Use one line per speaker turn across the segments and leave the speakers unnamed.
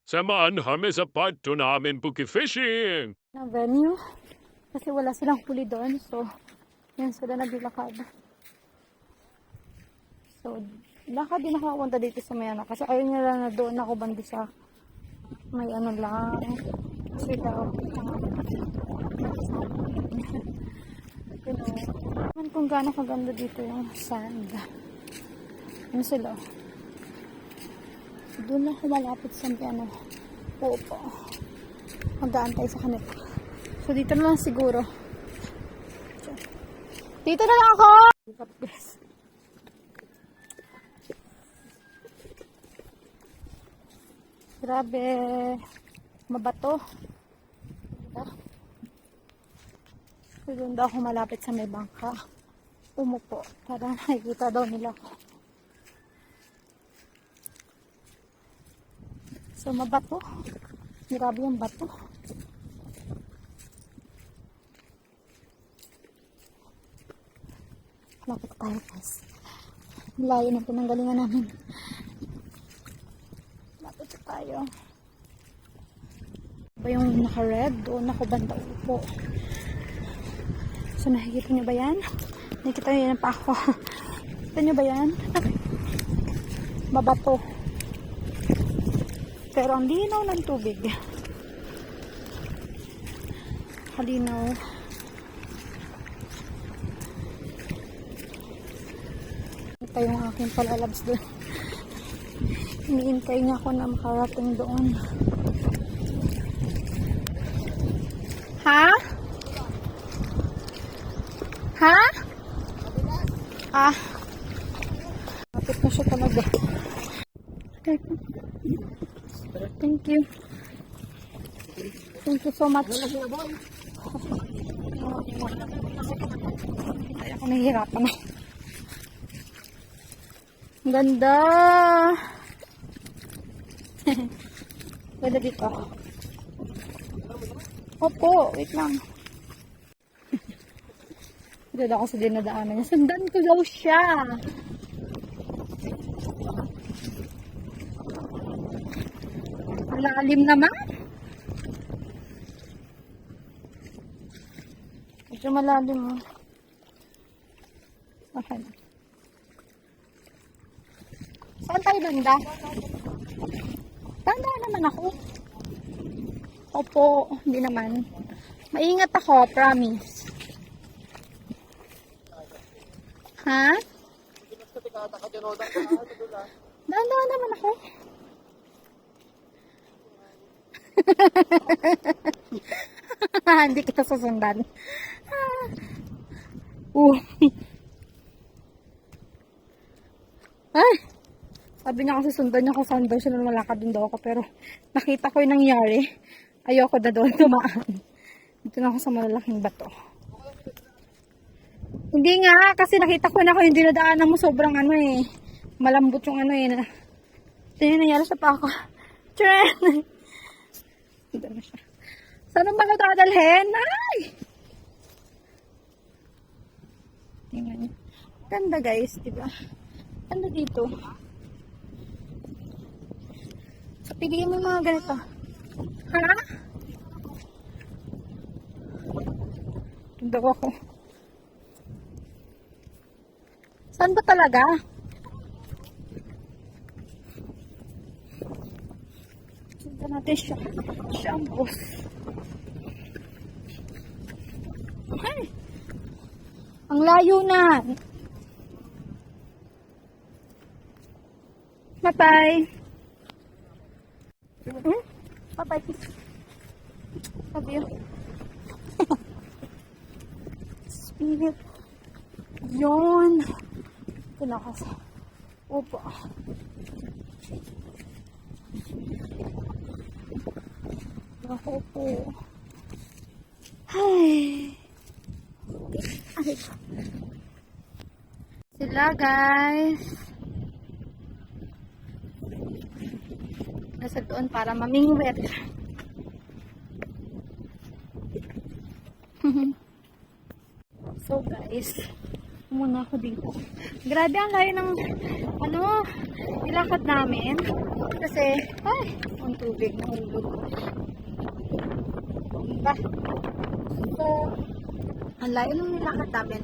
Samahan kami sa part 2 namin bookie fishing.
Na venue kasi wala silang huli doon, so yan sila naglakad. So lakad din ako punta dito sa may ano kasi ayaw niya lang na doon ako bandi sa may ano lang sila naman kung gaano kaganda dito yung sand. Ano sila? Doon ako malapit sa ano po. Mag-aantay sa kanila. So, dito na lang siguro. Dito na lang ako! Grabe. Mabato. So, doon daw ako malapit sa may bangka. Umupo. Para nakikita daw nila ako. So, mabato. Grabe yung bato. Lapit tayo guys. Layo na pinanggalingan namin. Lapit tayo. Ba yung naka-red? Doon ako banda upo. So nakikita nyo ba yan? Nakikita nyo yan pa ako. Nakikita nyo ba yan? Mabato. Pero ang linaw ng tubig. Halinaw. Ito yung aking palalabs doon. Iniintay niya ako na makarating doon. Ha? Ha? Ah. Kapit na siya talaga. Thank you. Thank you so much. Ay, ako nahihirapan na. Ang ganda. Ganda dito. Opo, wait lang. Ganda ako sa dinadaanan niya. Sundan ko daw siya. Lalim naman. Medyo malalim mo. Okay. Saan tayo banda? Banda naman ako. Opo, hindi naman. Maingat ako, promise. Ha? Banda naman ako. Hindi kita susundan. Ay, sabi niya kasi sundan niya kung saan daw siya nung malakad din daw ako. Pero nakita ko yung nangyari. Ayoko na doon tumaan. Dito na ako sa malalaking bato. Hindi nga, kasi nakita ko na kung yung dinadaanan mo sobrang ano eh. Malambot yung ano eh. Ito yung nangyari sa pa ako. Tren! Dito na siya. Saan ba ito dadalhin? Ay! Tingnan niyo. Ganda guys, diba? Ganda dito. So, piliin mo yung mga ganito. Ha? Ganda ko ako. Saan ba talaga? Sundan natin siya. Siya ang boss. Ay! Ang layo na. Bye-bye. Bye-bye. Love you. Spirit. Yun. Tinakas. Opo. Ako po. Ay. Ay. Sila guys. Nasa doon para mamingwit. So guys, muna ako dito. Grabe ang layo ng nilakad namin. Kasi, ang tubig na hulog. Diba? So, ang layo ng nilakad namin.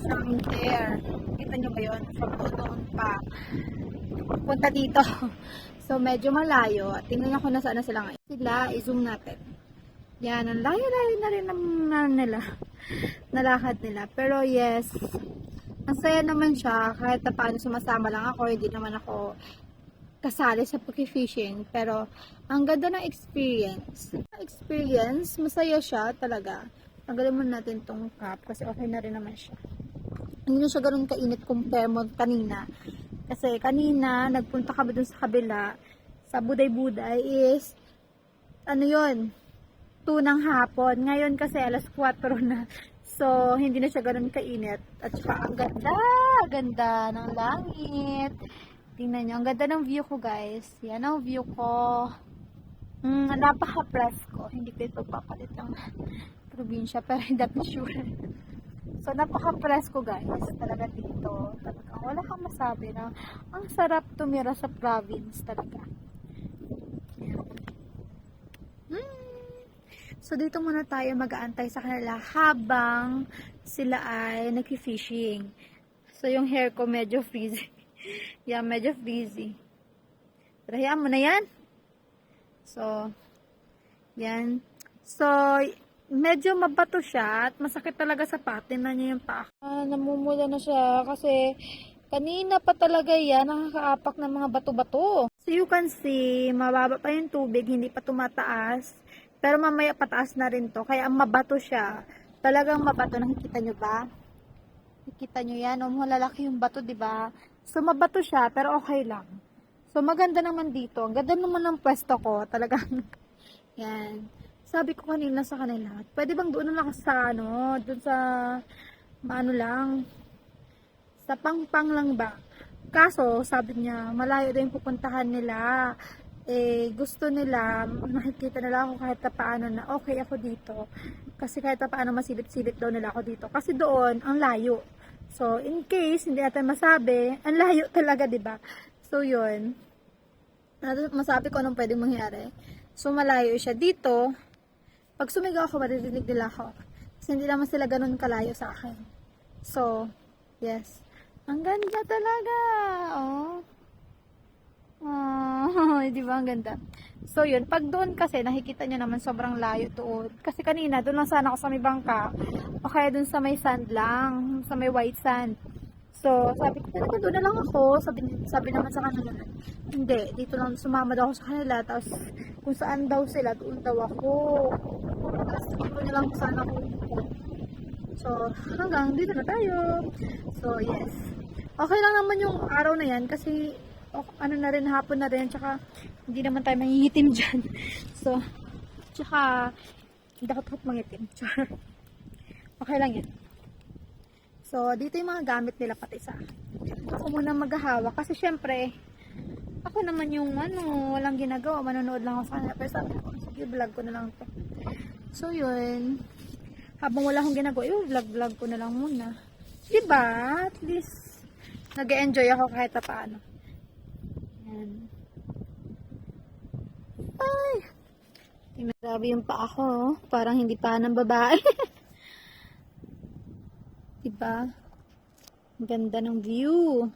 From there. Kita nyo ba yun? From doon pa. Punta dito. So, medyo malayo. At tingnan ko na saan na sila ngayon. Sila, i-zoom natin. Yan, ang layo-layo na rin ng nila. Nalakad nila. Pero yes, ang saya naman siya. Kahit na paano sumasama lang ako, hindi naman ako kasali sa pag-fishing. Pero, ang ganda ng experience. Masaya siya talaga. Tanggalin muna natin tong cap kasi okay na rin naman siya. Hindi na siya ganun kainit compare mo kanina. Kasi kanina, nagpunta kami dun sa kabila. Sa Buday-Buday is, 2 ng hapon. Ngayon kasi alas 4 na. So, hindi na siya ganun kainit. At saka, ang ganda ng langit. Tingnan nyo, ang ganda ng view ko, guys. Yan ang view ko. Napaka-presko. Hindi ko ito papalit ng probinsya, pero hindi ako sure. So, napaka-presko, guys. Talaga dito. Talaga, wala kang masabi na ang sarap tumira sa province talaga. So, dito muna tayo mag-aantay sa kanila habang sila ay nag-fishing. So, yung hair ko medyo frizzy. Yeah, medyo frizzy. Pero hayaan mo na yan. So, yan. So, medyo mabato siya at masakit talaga sa patin na niya yung paa. Namumula na siya kasi kanina pa talaga yan nakakaapak ng mga bato-bato. So, you can see, mababa pa yung tubig, hindi pa tumataas. Pero mamaya pataas na rin to. Kaya mabato siya. Talagang mabato. Nakikita nyo ba? Nakikita nyo yan. Malalaki yung bato, diba? So, mabato siya. Pero okay lang. So, maganda naman dito. Ang ganda naman ng pwesto ko. Talagang, yan. Sabi ko kanina sa kanila, pwede bang doon na lang sa, doon sa, lang, sa pangpang lang ba? Kaso, sabi niya, malayo din pupuntahan nila. Gusto nila, nakikita nila ako kahit paano na okay ako dito. Kasi kahit paano masilip-silip daw nila ako dito. Kasi doon, ang layo. So, in case, hindi natin masabi, ang layo talaga, diba? So, yun. Masabi ko anong pwedeng mangyari. So, malayo siya dito. Pag sumigaw ako, maririnig nila ako. Kasi hindi naman sila ganun kalayo sa akin. So, yes. Ang ganda talaga. Oh. Di ba ang ganda? So yun, pag doon kasi nakikita nyo naman sobrang layo doon. Kasi kanina doon lang sana ako sa may bangka o kaya doon sa may sand lang, sa may white sand. So sabi ko, doon na lang ako. Sabi naman sa kanila, hindi, dito lang sumama daw ako sa kanila. Tapos kung saan daw sila, doon daw ako. Tapos dito na lang sana ako. So hanggang dito na tayo. So yes. Okay lang naman yung araw na yan kasi na rin, hapon na rin, tsaka hindi naman tayo mangingitim dyan. So, tsaka hindi ako takot mangitim. Okay lang yan. So, dito yung mga gamit nila pati sa ako muna maghahawak kasi syempre ako naman yung walang ginagawa, manonood lang ako sa kanila. Pero sabi ko, sige, vlog ko na lang to. So, yun. Habang wala akong ginagawa, vlog ko na lang muna. Diba? At least, nag-enjoy ako kahit paano. Ay, grabe yung paa ko. Parang hindi pa ng babae. Diba? Ang ganda ng view.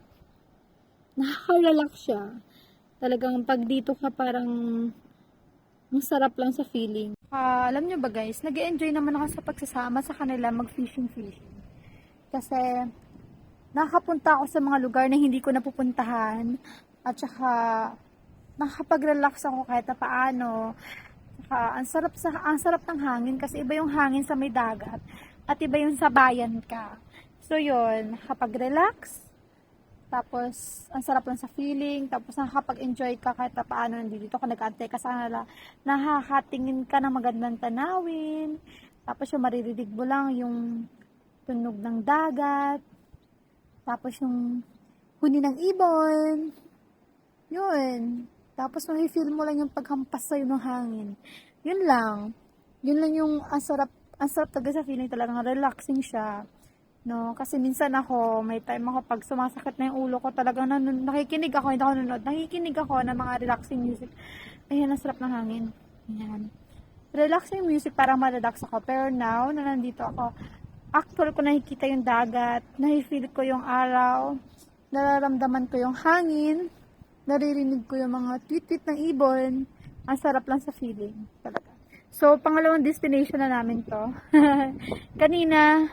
Nakaka-relax siya. Talagang pag dito ka parang ang sarap lang sa feeling. Alam nyo ba guys, nag-enjoy naman ako sa pagsasama sa kanila mag-fishing. Kasi nakakapunta ako sa mga lugar na hindi ko napupuntahan. At saka nakakapag-relax ako kahit na paano. Saka, ang sarap ng hangin kasi iba yung hangin sa may dagat at iba yung sa bayan ka. So yun, nakakapag-relax. Tapos, ang sarap lang sa feeling. Tapos, nakakapag-enjoy ka kahit na paano nandito ka, nag-aantay ka sa kanila. Nakakatingin ka ng magandang tanawin. Tapos, yung maririnig mo lang yung tunog ng dagat. Tapos, yung huni ng ibon. Yun. Tapos, mafe-feel mo lang yung paghampas sa'yo ng hangin. Yun lang. Yun lang yung ang sarap talaga sa feeling, talagang relaxing siya. No, kasi minsan ako, may time ako pag sumasakit na yung ulo ko, talagang nakikinig ako, hindi ako nanonood, nakikinig ako ng mga relaxing music. Ayan, ang sarap ng hangin. Ayan. Relaxing music, parang ma-relax ako. Pero now, na nandito ako, actual ko nakikita yung dagat, nahi-feel ko yung araw, nararamdaman ko yung hangin, naririnig ko yung mga tweet-tweet ng ibon. Ang sarap lang sa feeling, talaga. So, pangalawang destination na namin to. Kanina,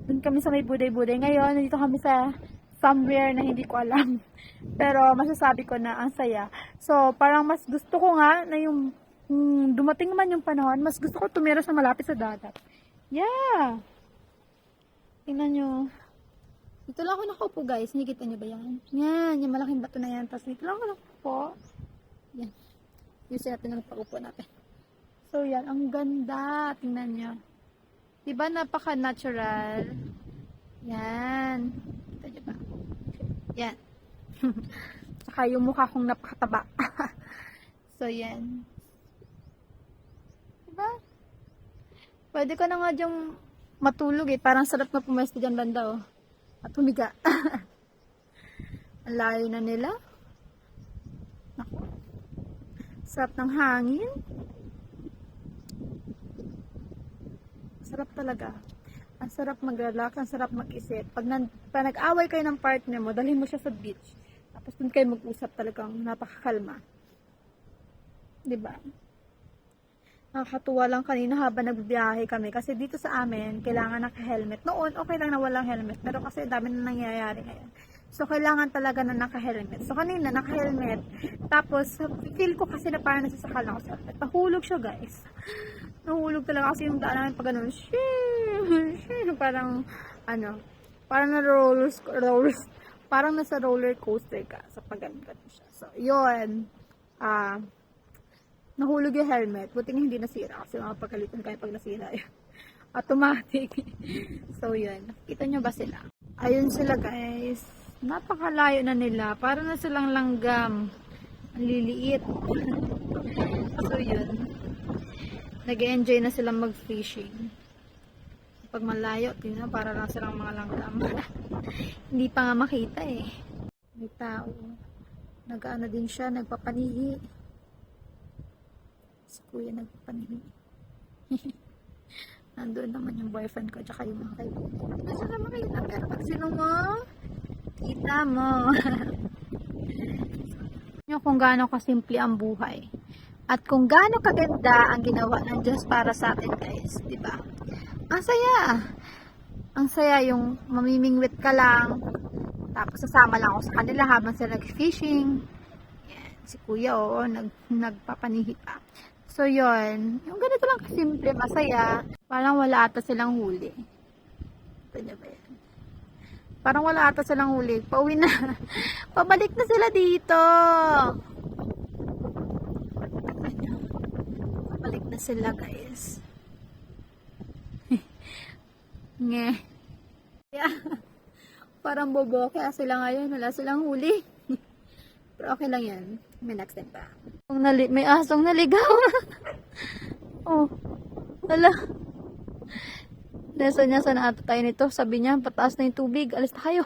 dun kami sa may buday-buday. Ngayon, nandito kami sa somewhere na hindi ko alam. Pero masasabi ko na ang saya. So, parang mas gusto ko nga na yung dumating man yung panahon, mas gusto ko tumira sa malapit sa dagat. Yeah! Tingnan nyo. Dito lang ako nakaupo, guys. Nakikita nyo ba yan? Yan, yung malaking bato na yan. Tapos dito lang ako nakaupo. Yan. Yusin natin ang paupo natin. So, yan. Ang ganda. Tingnan nyo. Diba napaka-natural? Yan. Kita nyo ba? Yan. Saka yung mukha kong napakataba. So, yan. Diba? Pwede ka na nga dyang matulog eh. Parang sarap na pumesto dyan banda oh. At humiga. Ang layo na nila. Naku. Sarap ng hangin. Sarap talaga. Ang sarap mag-relax, ang sarap mag-isip. Pag nag-away kayo ng partner mo, dalhin mo siya sa beach. Tapos dun kayo mag-usap, talagang napakakalma. Diba? Nakakatuwa lang kanina habang nagbiyahe kami. Kasi dito sa amin, kailangan naka-helmet. Noon, okay lang na walang helmet. Pero kasi dami na nangyayari ngayon. So, kailangan talaga na naka-helmet. So, kanina, naka-helmet. Tapos, feel ko kasi na parang nasasakal na ako sa helmet. Nahulog siya, guys. Nahulog talaga kasi yung daan namin pag ganun. Parang, parang na parang nasa roller coaster ka sa pag ganun siya. So, yun. Nahulog yung helmet. Buti nga hindi nasira kasi makapagalitan kayo pag nasira yun. Automatic. So, yun. Nakikita nyo ba sila? Ayun sila, guys. Napakalayo na nila. Parang na silang langgam. Ang liliit. So, yun. Nag-enjoy na silang mag-fishing. Pag malayo, tingnan, para lang silang mga langgam. Hindi pa nga makita eh. May tao. Nag-ano din siya, nagpapanihi. Si kuya nagpapanihi. Nandun naman yung boyfriend ko, tsaka yung mga kaibigan. Hindi na sila makita, pero pag sino mo, kita mo. Kung gaano kasimple ang buhay. At kung gaano kaganda ang ginawa ng Diyos para sa atin, guys, di ba? Ang saya. Ang saya yung mamimingwit ka lang. Tapos sasama lang ako sa kanila habang sila nag-fishing. Yan, si kuya nagpapanihi pa. So yon, yung ganito lang kasimple, masaya. Parang wala ata silang huli. Ito niya ba yan? Parang wala ata silang huli. Pauwi na. Pabalik na sila dito. Balik na sila, guys. Nge. Yeah. Parang bobo kaya sila ngayon. Wala silang huli. Pero okay lang yan. May next time pa. May asong naligaw. Oh. Wala. Nasa niya, sana ata tayo nito. Sabi niya, pataas na yung tubig. Alis na kayo.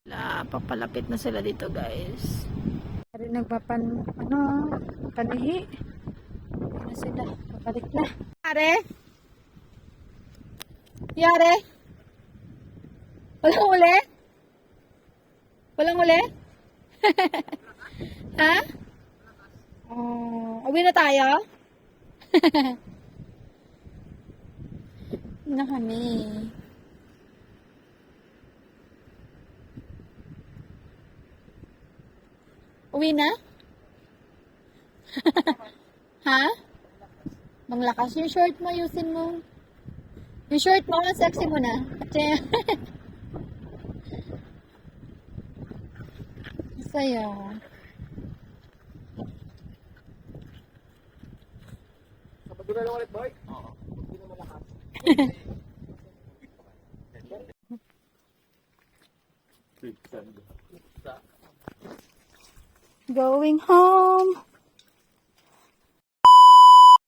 Wala. Papalapit na sila dito, guys. Pari panihi. Na sila, babalik na. Yare? Yare? Walang uli? Walang uli? Ha? Uwi na tayo? Uwi na kami. Uwi na? Ha? Manglakas yung short mo, ayusin mo. Yung short mo, ang sexy mo na. Saya.
Kapag na lang ulit, boy? Oo. Hindi na malakas.
Going home.